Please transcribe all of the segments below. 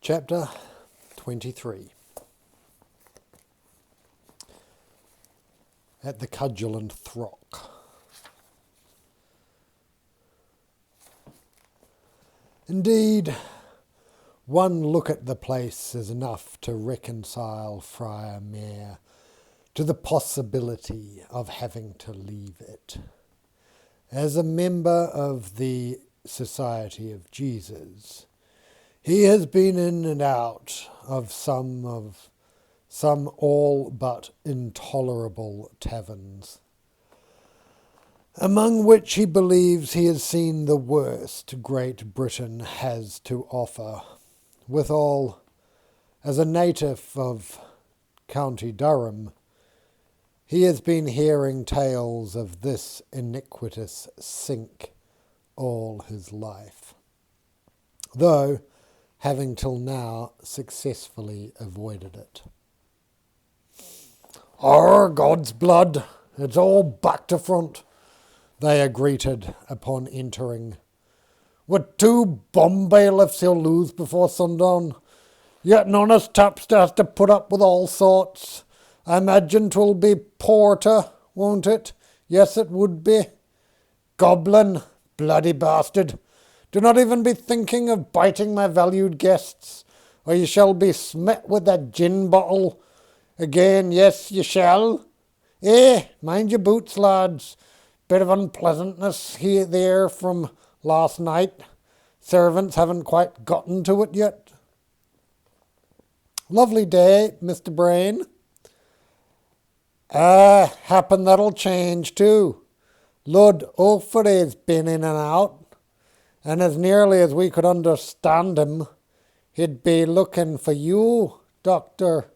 Chapter 23. At the Cudgel and Throck. Indeed, one look at the place is enough to reconcile Friar Mayor to the possibility of having to leave it. As a member of the Society of Jesus, he has been in and out of some all but intolerable taverns, among which he believes he has seen the worst Great Britain has to offer. Withal, as a native of County Durham, he has been hearing tales of this iniquitous sink all his life, though having till now successfully avoided it. God's blood, it's all back to front, they are greeted upon entering. With 2 bomb bailiffs he'll lose before sundown, yet an honest tapster has to put up with all sorts. I imagine 'twill be porter, won't it? Yes, it would be. Goblin, bloody bastard. Do not even be thinking of biting my valued guests, or you shall be smit with that gin bottle. Again, yes, you shall. Mind your boots, lads. Bit of unpleasantness here there from last night. Servants haven't quite gotten to it yet. Lovely day, Mr. Brain. Happen that'll change too. Lord O'Frey's been in and out, and as nearly as we could understand him, he'd be looking for you, Doctor.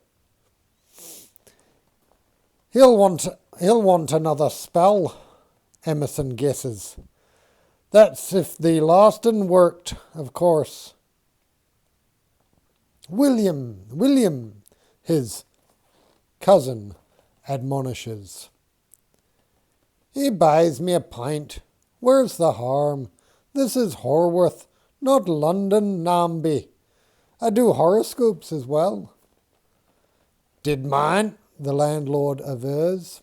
He'll want another spell, Emerson guesses. That's if the last un worked, of course. William, his cousin, admonishes. He buys me a pint. Where's the harm? This is Horworth, not London, Namby. I do horoscopes as well. Did mine, the landlord avers.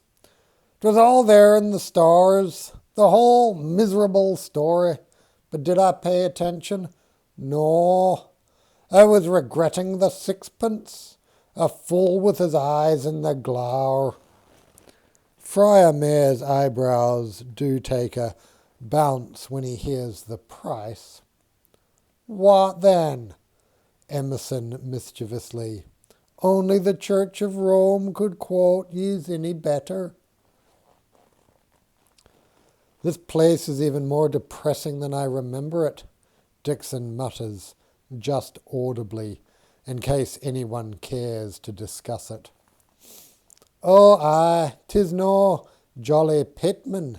'Twas all there in the stars, the whole miserable story. But did I pay attention? No. I was regretting the 6pence. A fool with his eyes in the glower. Friar Mayor's eyebrows do take a bounce when he hears the price. What then? Emerson mischievously. Only the Church of Rome could quote yous any better. This place is even more depressing than I remember it, Dixon mutters, just audibly, in case anyone cares to discuss it. Oh, aye, 'tis no jolly pitman,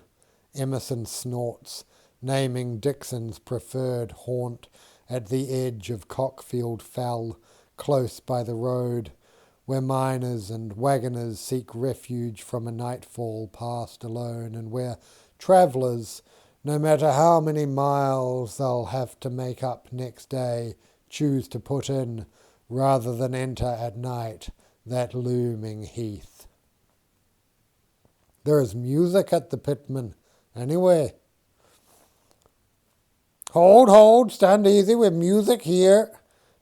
Emerson snorts, naming Dixon's preferred haunt at the edge of Cockfield Fell, close by the road, where miners and waggoners seek refuge from a nightfall passed alone, and where travellers, no matter how many miles they'll have to make up next day, choose to put in, rather than enter at night, that looming heath. There is music at the Pitman, anyway. Hold, stand easy with music here,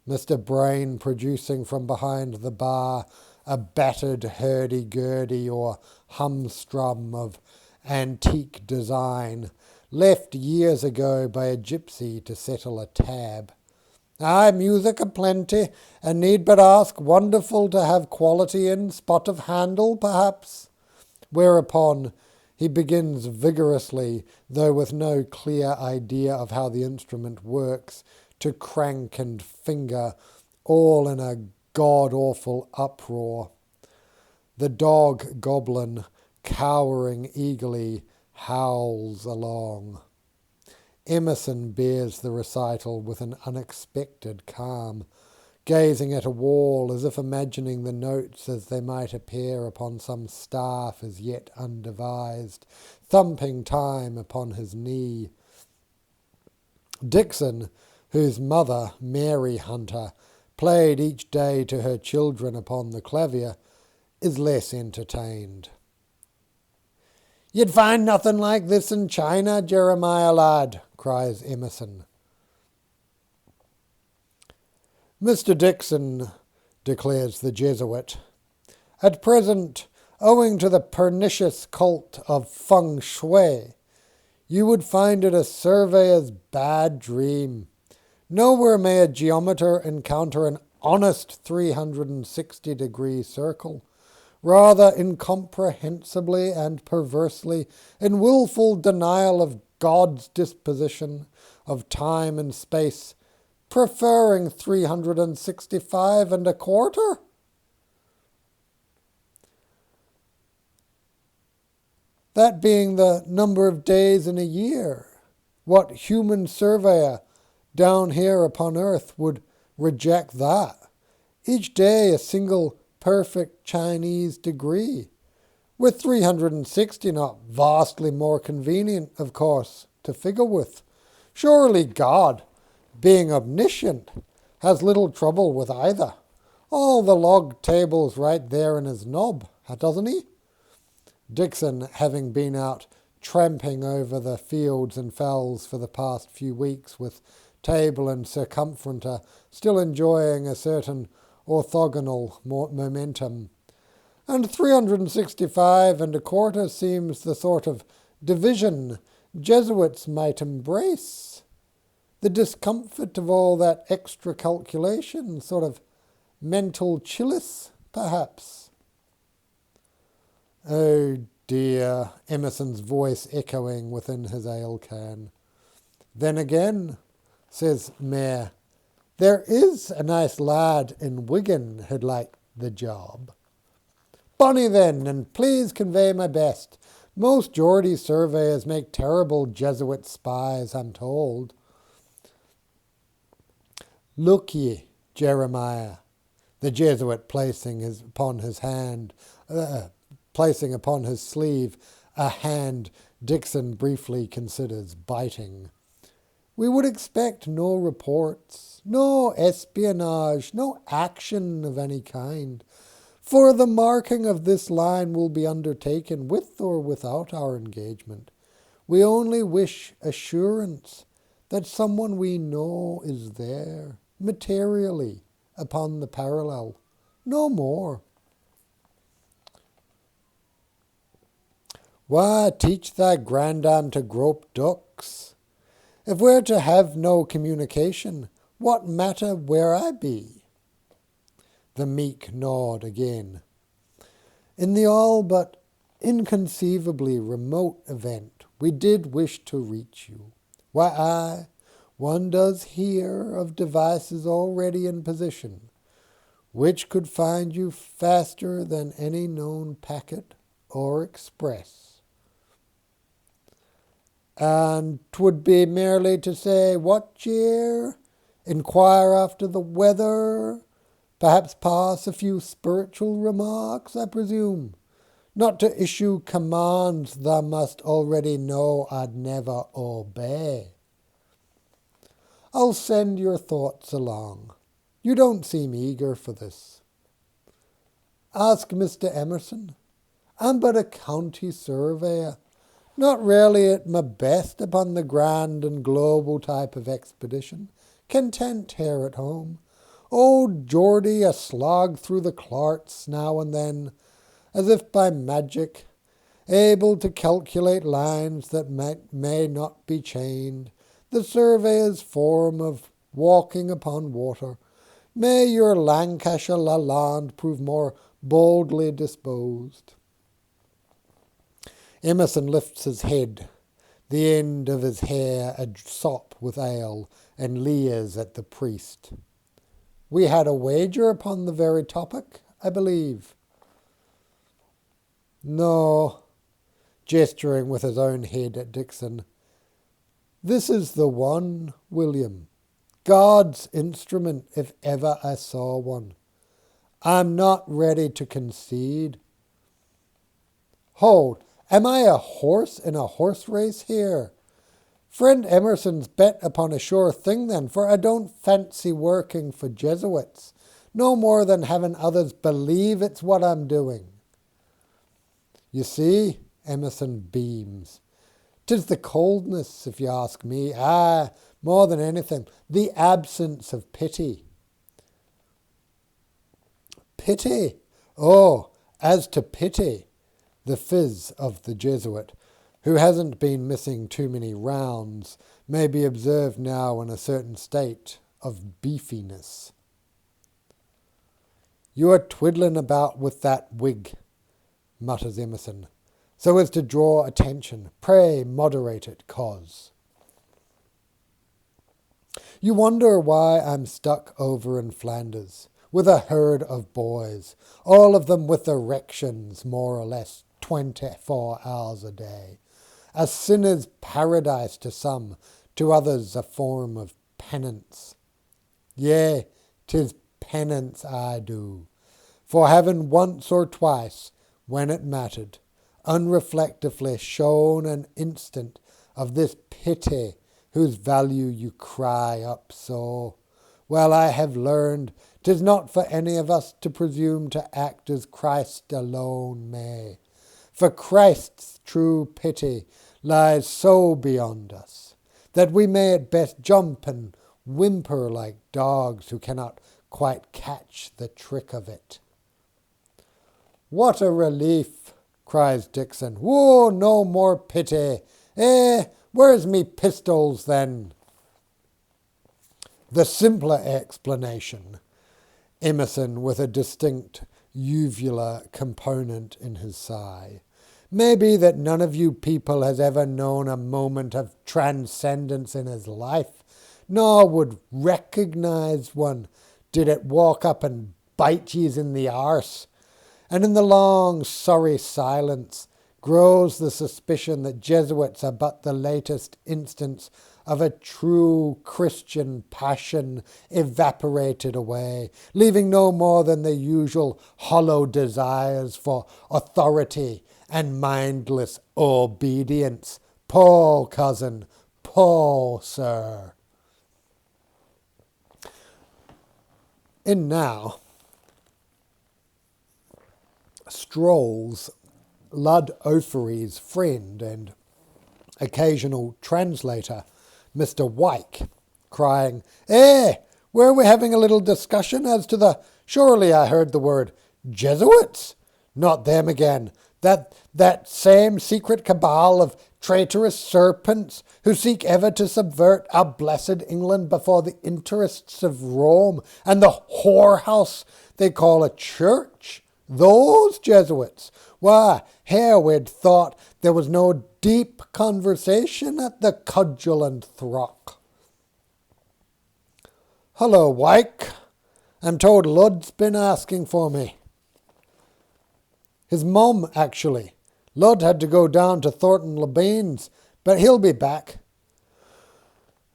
Mr. Brain producing from behind the bar a battered hurdy-gurdy or humstrum of antique design, left years ago by a gypsy to settle a tab. Aye, music aplenty, and need but ask, wonderful to have quality in, spot of handle, perhaps? Whereupon he begins vigorously, though with no clear idea of how the instrument works, to crank and finger, all in a god-awful uproar. The dog goblin, cowering eagerly, howls along. Emerson bears the recital with an unexpected calm, gazing at a wall as if imagining the notes as they might appear upon some staff as yet undevised, thumping time upon his knee. Dixon, whose mother, Mary Hunter, played each day to her children upon the clavier, is less entertained. "You'd find nothing like this in China, Jeremiah lad," cries Emerson. "Mr. Dixon," declares the Jesuit, "at present, owing to the pernicious cult of feng shui, you would find it a surveyor's bad dream. Nowhere may a geometer encounter an honest 360-degree circle. Rather incomprehensibly and perversely, in wilful denial of God's disposition of time and space, preferring 365 and a quarter? That being the number of days in a year, what human surveyor down here upon earth would reject that? Each day a single perfect Chinese degree, with 360 not vastly more convenient, of course, to figure with. Surely God, being omniscient, has little trouble with either. All the log tables right there in his knob, doesn't he?" Dixon, having been out tramping over the fields and fells for the past few weeks with table and circumferenter, still enjoying a certain orthogonal momentum. And 365 and a quarter seems the sort of division Jesuits might embrace. The discomfort of all that extra calculation, sort of mental chillis, perhaps. "Oh dear," Emerson's voice echoing within his ale can. "Then again," says Mayor, "there is a nice lad in Wigan who'd like the job." "Bonny then, and please convey my best. Most Geordie surveyors make terrible Jesuit spies, I'm told." "Look ye, Jeremiah," the Jesuit placing upon his sleeve a hand Dixon briefly considers biting. "We would expect no reports, no espionage, no action of any kind, for the marking of this line will be undertaken with or without our engagement. We only wish assurance that someone we know is there, materially, upon the parallel, no more." "Why, teach thy grandam to grope ducks. If we're to have no communication, what matter where I be?" The meek nod again. "In the all but inconceivably remote event we did wish to reach you. Why, one does hear of devices already in position, which could find you faster than any known packet or express. And 'twould be merely to say, 'What cheer?' inquire after the weather, perhaps pass a few spiritual remarks, I presume, not to issue commands thou must already know I'd never obey. I'll send your thoughts along. You don't seem eager for this. Ask Mr. Emerson. I'm but a county surveyor, not really at my best upon the grand and global type of expedition, content here at home. Old Geordie a slog through the clarts now and then, as if by magic, able to calculate lines that may not be chained, the surveyor's form of walking upon water. May your Lancashire Lalande prove more boldly disposed." Emerson lifts his head, the end of his hair a sop with ale, and leers at the priest. "We had a wager upon the very topic, I believe." "No," gesturing with his own head at Dixon. "This is the one, William. God's instrument, if ever I saw one. I'm not ready to concede." "Hold, am I a horse in a horse race here? Friend Emerson's bet upon a sure thing then, for I don't fancy working for Jesuits, no more than having others believe it's what I'm doing. You see, Emerson beams. 'Tis the coldness, if you ask me. More than anything, the absence of pity. Pity? Oh, as to pity, the phiz of the Jesuit, who hasn't been missing too many rounds, may be observed now in a certain state of beefiness. You are twiddling about with that wig, mutters Emerson, so as to draw attention. Pray moderate it, cos. You wonder why I'm stuck over in Flanders, with a herd of boys, all of them with erections, more or less, 24 hours a day. A sinner's paradise to some, to others a form of penance. Yea, 'tis penance I do, for having once or twice, when it mattered, unreflectively shown an instant of this pity whose value you cry up so. Well, I have learned 'tis not for any of us to presume to act as Christ alone may, for Christ's true pity lies so beyond us that we may at best jump and whimper like dogs who cannot quite catch the trick of it. What a relief, cries Dixon. Whoa, no more pity. Where's me pistols then? The simpler explanation, Emerson with a distinct uvula component in his sigh, may be that none of you people has ever known a moment of transcendence in his life, nor would recognize one did it walk up and bite yous in the arse. And in the long, sorry silence grows the suspicion that Jesuits are but the latest instance of a true Christian passion evaporated away, leaving no more than the usual hollow desires for authority and mindless obedience. Poor cousin, poor sir. In now strolls Lud O'Ferry's friend and occasional translator, Mr. Wyke, crying, were we having a little discussion as to the, surely I heard the word, Jesuits? Not them again. That same secret cabal of traitorous serpents who seek ever to subvert our blessed England before the interests of Rome and the whorehouse they call a church. Those Jesuits. Why, here we'd thought there was no deep conversation at the Cudgel and Throck. Hullo, Wyke. I'm told Lud's been asking for me. His mum, actually. Lud had to go down to Thornton le Bean's, but he'll be back.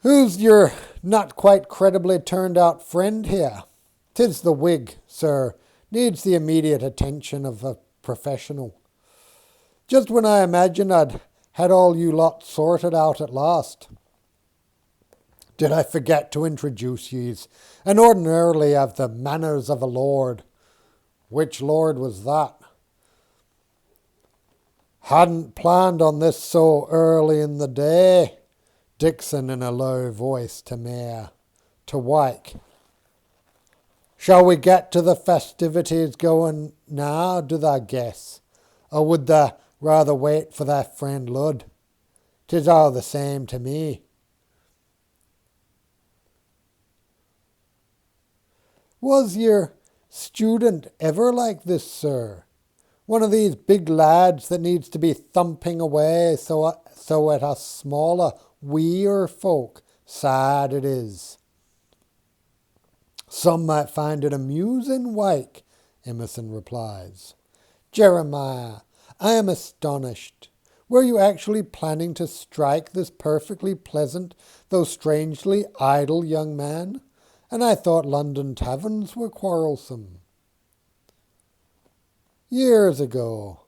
Who's your not quite credibly turned out friend here? 'Tis the wig, sir. Needs the immediate attention of a professional. Just when I imagined I'd had all you lot sorted out at last. Did I forget to introduce yous, and ordinarily have the manners of a lord. Which lord was that? Hadn't planned on this so early in the day. Dixon in a low voice to Mayor, to Wyke. Shall we get to the festivities going now, do tha guess? Or would tha rather wait for thy friend Lud? 'Tis all the same to me. Was your student ever like this, sir? One of these big lads that needs to be thumping away so at us smaller, weer folk, sad it is. Some might find it amusing, Wyke, Emerson replies. Jeremiah, I am astonished. Were you actually planning to strike this perfectly pleasant, though strangely idle young man? And I thought London taverns were quarrelsome. Years ago,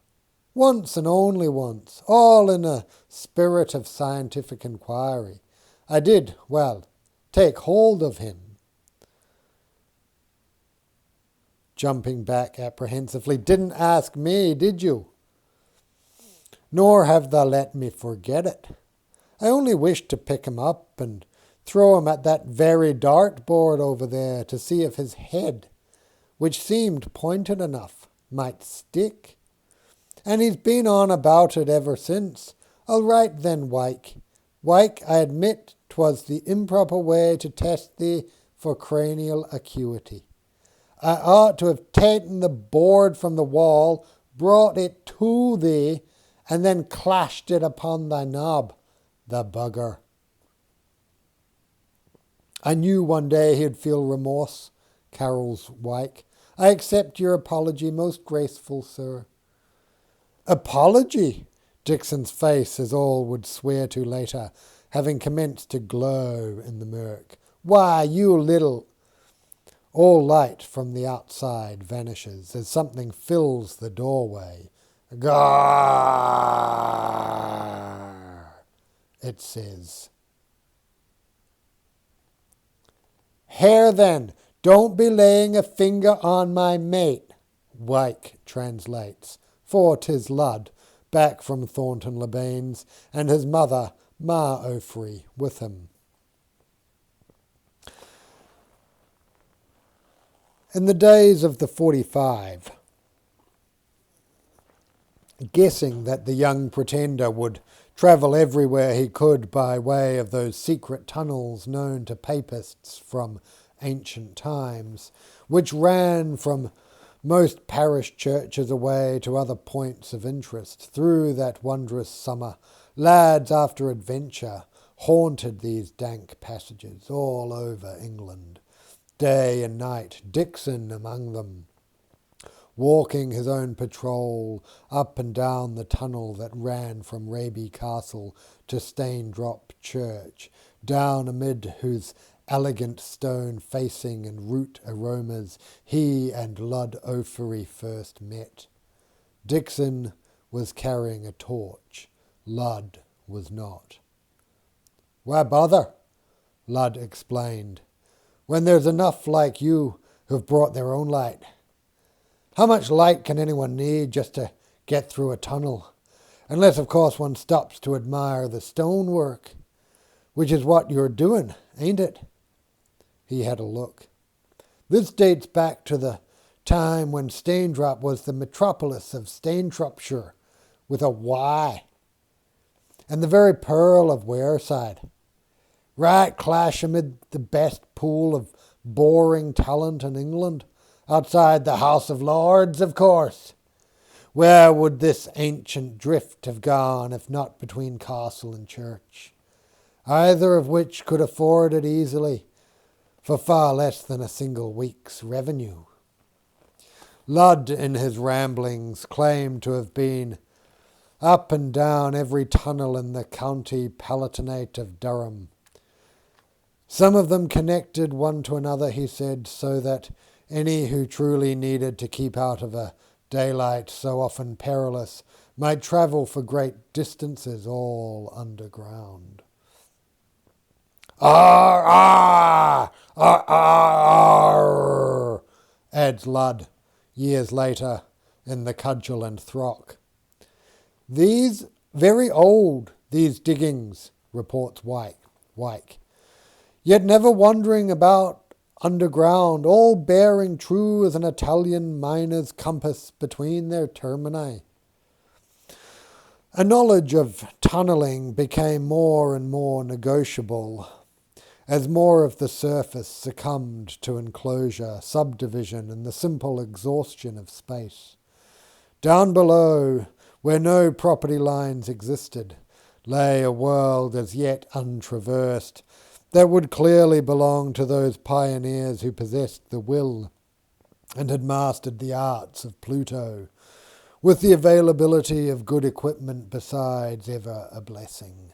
Once and only once, all in a spirit of scientific inquiry. I did, well, take hold of him. Jumping back apprehensively, didn't ask me, did you? Nor have thou let me forget it. I only wished to pick him up and throw him at that very dartboard over there to see if his head, which seemed pointed enough, might stick. And he's been on about it ever since. All right then, Wyke. Wyke, I admit 'twas the improper way to test thee for cranial acuity. I ought to have taken the board from the wall, brought it to thee, and then clashed it upon thy knob, the bugger. I knew one day he'd feel remorse, carols Wyke. I accept your apology, most graceful sir. Apology? Dixon's face, as all would swear to later, having commenced to glow in the murk. Why, you little... All light from the outside vanishes as something fills the doorway. Garr, it says. Here then, don't be laying a finger on my mate, Wyke translates, for 'tis Lud, back from Thornton le Baines, and his mother, Ma O'Free, with him. In the days of the 45, guessing that the young pretender would travel everywhere he could by way of those secret tunnels known to papists from ancient times, which ran from most parish churches away to other points of interest, through that wondrous summer, lads after adventure haunted these dank passages all over England. Day and night, Dixon among them, walking his own patrol up and down the tunnel that ran from Raby Castle to Staindrop Church, down amid whose elegant stone facing and root aromas he and Lud O'Free first met. Dixon was carrying a torch, Lud was not. Why bother? Lud explained, when there's enough like you who've brought their own light. How much light can anyone need just to get through a tunnel? Unless, of course, one stops to admire the stonework, which is what you're doing, ain't it? He had a look. This dates back to the time when Staindrop was the metropolis of Staintropshire, with a Y, and the very pearl of Wearside. Right clash amid the best pool of boring talent in England, outside the House of Lords, of course. Where would this ancient drift have gone if not between castle and church, either of which could afford it easily for far less than a single week's revenue? Lud, in his ramblings, claimed to have been up and down every tunnel in the county palatinate of Durham. Some of them connected one to another, he said, so that any who truly needed to keep out of a daylight so often perilous might travel for great distances all underground. Arr, arr, arr, arr, adds Lud, years later, in The Cudgel and Throck. These very old, these diggings, reports Wyke, yet never wandering about underground, all bearing true as an Italian miner's compass between their termini. A knowledge of tunnelling became more and more negotiable as more of the surface succumbed to enclosure, subdivision, and the simple exhaustion of space. Down below, where no property lines existed, lay a world as yet untraversed, that would clearly belong to those pioneers who possessed the will and had mastered the arts of Pluto, with the availability of good equipment besides ever a blessing.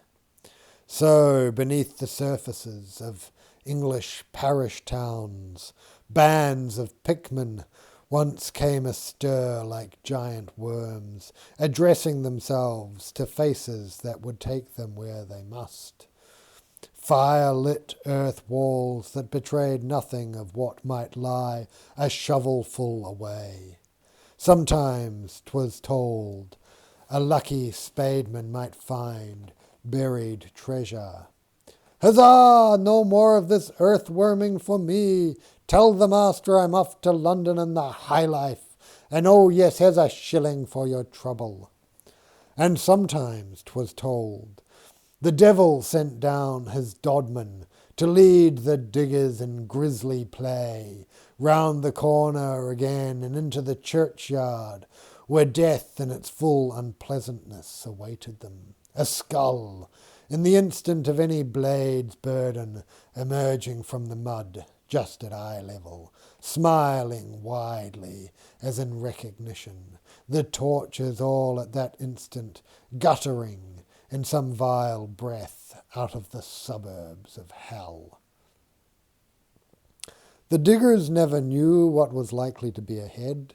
So, beneath the surfaces of English parish towns, bands of pickmen Once came a stir like giant worms, addressing themselves to faces that would take them where they must. Fire-lit earth walls that betrayed nothing of what might lie a shovelful away. Sometimes 'twas told a lucky spademan might find buried treasure. Huzzah! No more of this earth-worming for me. Tell the master I'm off to London and the high life, and oh yes, here's a shilling for your trouble. And sometimes 'twas told the devil sent down his dodman to lead the diggers in grisly play, round the corner again and into the churchyard, where death in its full unpleasantness awaited them. A skull, in the instant of any blade's burden, emerging from the mud, just at eye level, smiling widely as in recognition, the torches all at that instant guttering in some vile breath out of the suburbs of hell. The diggers never knew what was likely to be ahead.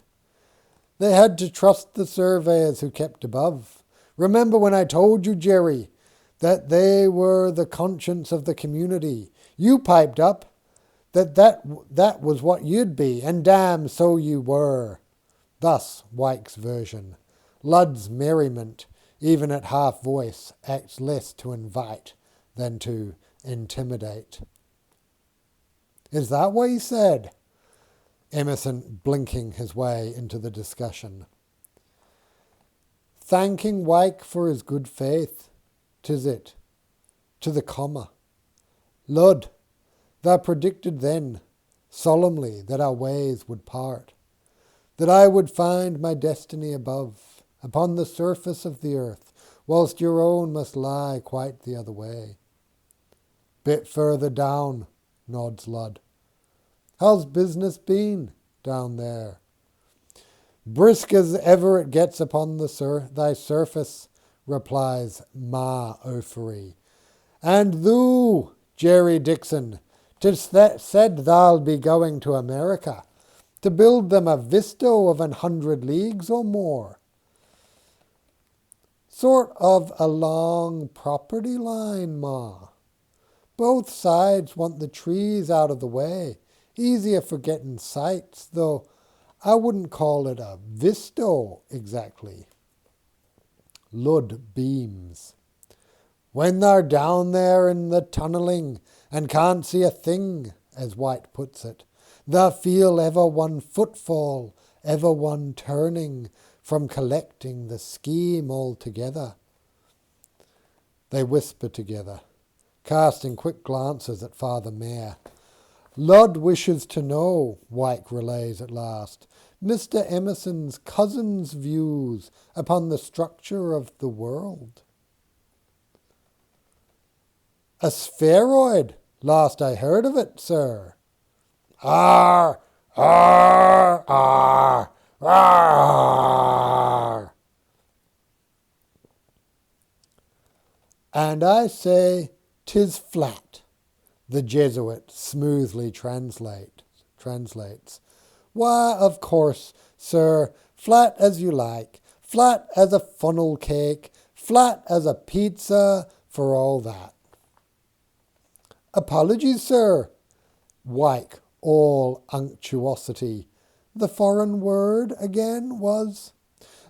They had to trust the surveyors who kept above. Remember when I told you, Jerry, that they were the conscience of the community? You piped up that was what you'd be, and damn so you were. Thus Wyke's version. Ludd's merriment, even at half voice, acts less to invite than to intimidate. Is that what he said? Emerson blinking his way into the discussion. Thanking Wyke for his good faith, 'tis it, to the comma. Lud, thou predicted then, solemnly, that our ways would part, that I would find my destiny above, upon the surface of the earth, whilst your own must lie quite the other way. Bit further down, nods Ludd. How's business been down there? Brisk as ever it gets upon thy surface, replies Ma O'Ferry. And thou, Jerry Dixon, 'tis said thou'll be going to America, to build them a visto of 100 leagues or more. Sort of a long property line, Ma. Both sides want the trees out of the way, easier for getting sites, though I wouldn't call it a visto exactly. Ludd beams. When they're down there in the tunnelling and can't see a thing, as White puts it, they'll feel ever one footfall, ever one turning from collecting the scheme altogether. They whisper together, casting quick glances at Father Mayor. Ludd wishes to know, Wyke relays at last, Mr. Emerson's cousin's views upon the structure of the world. A spheroid, last I heard of it, sir. Arr, arr, arr, arr. And I say 'tis flat, the Jesuit smoothly translates. Why, of course, sir, flat as you like, flat as a funnel cake, flat as a pizza, for all that. Apologies, sir. Wyke, all unctuosity. The foreign word again was?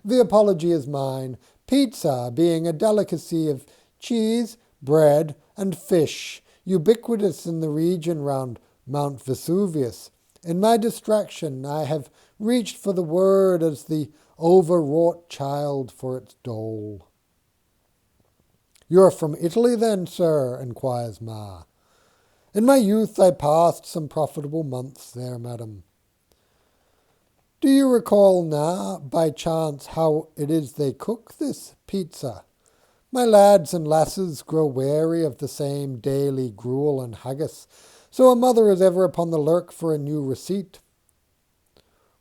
The apology is mine, pizza being a delicacy of cheese, bread, and fish, ubiquitous in the region round Mount Vesuvius. In my distraction, I have reached for the word as the overwrought child for its dole. You're from Italy then, sir? Inquires Ma. In my youth I passed some profitable months there, madam. Do you recall now, by chance, how it is they cook this pizza? My lads and lasses grow weary of the same daily gruel and haggis, so a mother is ever upon the lurk for a new receipt.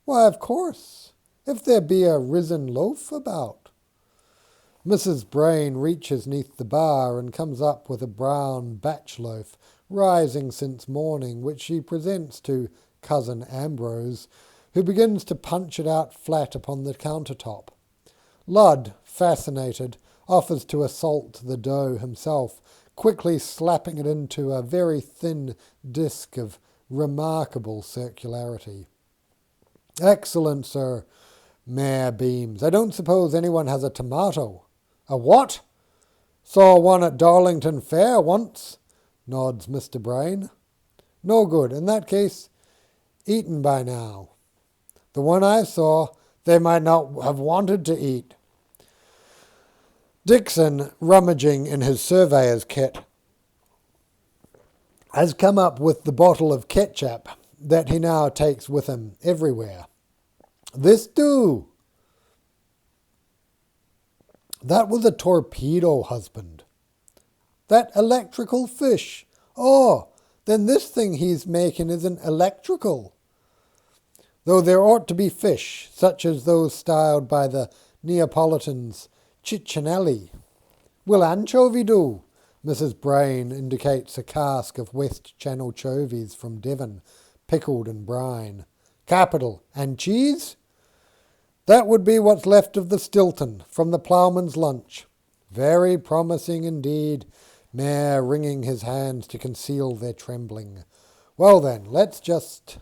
Why, of course, if there be a risen loaf about. Mrs. Brain reaches neath the bar and comes up with a brown batch loaf, rising since morning, which she presents to cousin Ambrose, who begins to punch it out flat upon the countertop. Lud, fascinated, offers to assault the dough himself, quickly slapping it into a very thin disc of remarkable circularity. "Excellent, sir," Mayor beams. "I don't suppose anyone has a tomato." "A what?" "Saw one at Darlington Fair once," nods Mr. Brain. "No good. In that case, eaten by now." "The one I saw, they might not have wanted to eat." Dixon, rummaging in his surveyor's kit, has come up with the bottle of ketchup that he now takes with him everywhere. "This do." "That was a torpedo, husband." "That electrical fish. Oh, then this thing he's making isn't electrical." Though there ought to be fish, such as those styled by the Neapolitans ciccinelli. "Will anchovy do?" Mrs. Brain indicates a cask of West Channel chovies from Devon, pickled in brine. "Capital. And cheese?" "That would be what's left of the Stilton from the ploughman's lunch." "Very promising indeed," Mayor wringing his hands to conceal their trembling. "Well then, let's just..."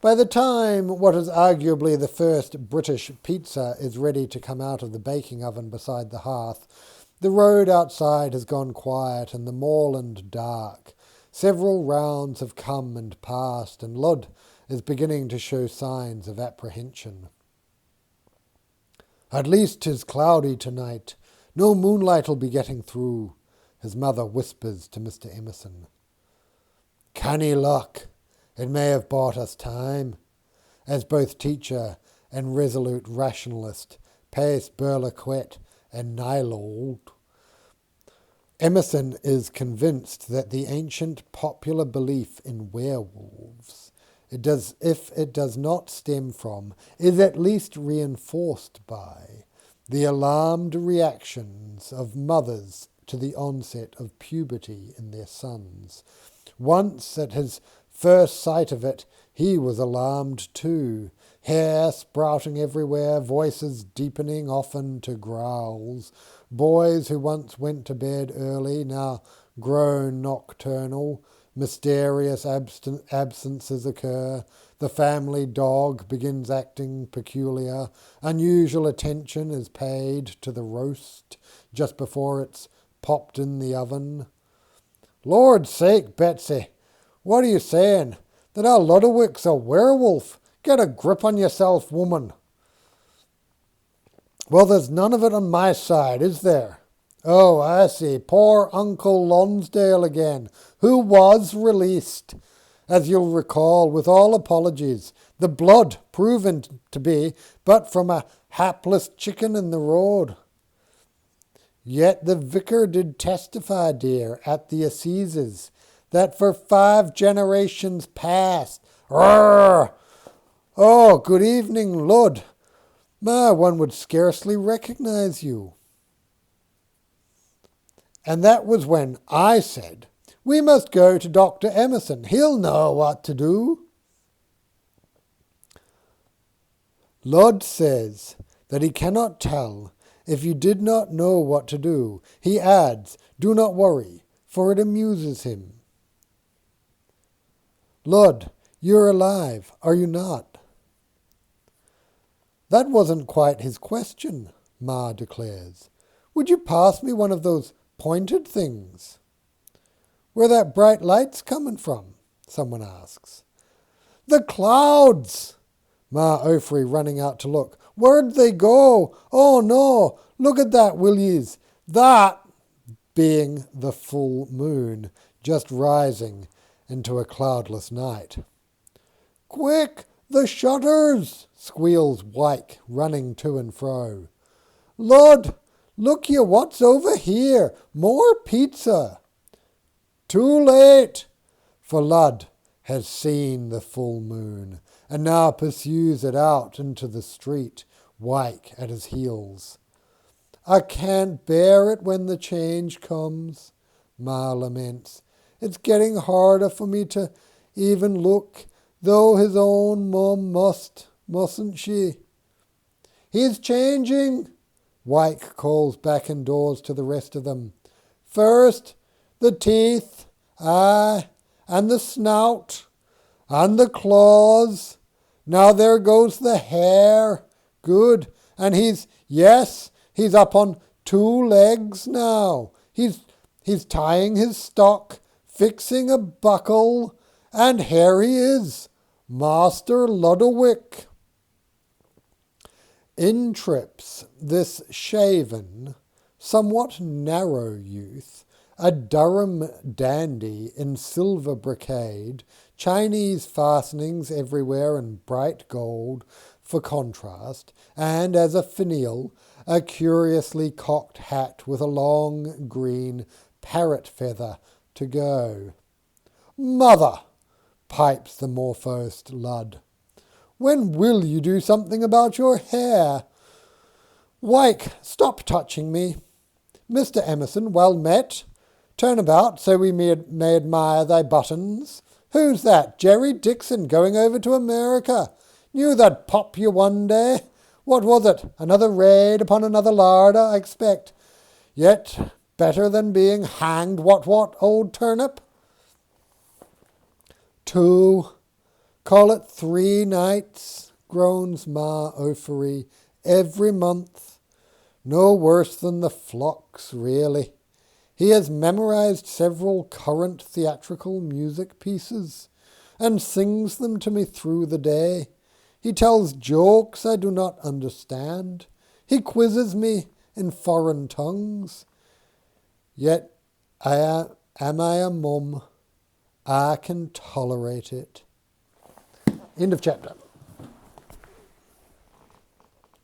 By the time what is arguably the first British pizza is ready to come out of the baking oven beside the hearth, the road outside has gone quiet and the moorland dark. Several rounds have come and passed, and Lud is beginning to show signs of apprehension. "At least 'tis cloudy tonight. No moonlight'll be getting through," his mother whispers to Mr. Emerson. "Canny luck. It may have bought us time." As both teacher and resolute rationalist, Pace Burlaquet and Nylold, Emerson is convinced that the ancient popular belief in werewolves, if it does not stem from, is at least reinforced by, the alarmed reactions of mothers to the onset of puberty in their sons. Once, at his first sight of it, he was alarmed too. Hair sprouting everywhere, voices deepening often to growls. Boys who once went to bed early, now grown nocturnal. Mysterious absences occur. The family dog begins acting peculiar. Unusual attention is paid to the roast just before it's popped in the oven. "Lord's sake, Betsy, what are you saying? That our Ludowick's a werewolf? Get a grip on yourself, woman." "Well, there's none of it on my side, is there?" "Oh, I see. Poor Uncle Lonsdale again, who was released, as you'll recall, with all apologies. The blood proven to be but from a hapless chicken in the road." "Yet the vicar did testify, dear, at the assizes, that for 5 generations past..." "Rrrr! Oh, good evening, Lud. My, one would scarcely recognize you." "And that was when I said, 'We must go to Dr. Emerson. He'll know what to do.'" Lud says that he cannot tell if you did not know what to do. He adds, "Do not worry, for it amuses him." "Lud, you're alive, are you not?" "That wasn't quite his question," Ma declares. "Would you pass me one of those pointed things?" "Where that bright light's coming from?" someone asks. "The clouds!" Ma O'Frey running out to look. "Where'd they go? Oh no, look at that, will yez? That," being the full moon, just rising into a cloudless night. "Quick, the shutters!" squeals Wyke, running to and fro. "Lud, look ye, what's over here? More pizza!" Too late, for Lud has seen the full moon, and now pursues it out into the street, Wyke at his heels. "I can't bear it when the change comes," Ma laments. "It's getting harder for me to even look. though his own mum mustn't she? He's changing, Wyke calls back indoors to the rest of them. First, the teeth, aye, and the snout, and the claws. Now there goes the hair. Good. And he's up on 2 legs now. He's tying his stock, fixing a buckle, and here he is, Master Lodowick. In trips this shaven, somewhat narrow youth, a Durham dandy in silver brocade, Chinese fastenings everywhere and bright gold for contrast, and as a finial, a curiously cocked hat with a long green parrot feather to go. Mother, pipes the morphosed Ludd. When will you do something about your hair? Wyke, stop touching me. Mr. Emerson, well met. Turn about so we may admire thy buttons. Who's that? Jerry Dixon going over to America. Knew that'd pop you one day. What was it? Another raid upon another larder, I expect. Yet better than being hanged, what, old turnip? 2. Call it 3 nights, groans Ma Ophery, every month. No worse than the flocks, really. He has memorized several current theatrical music pieces, and sings them to me through the day. He tells jokes I do not understand. He quizzes me in foreign tongues. Yet am I a mum? I can tolerate it. End of chapter.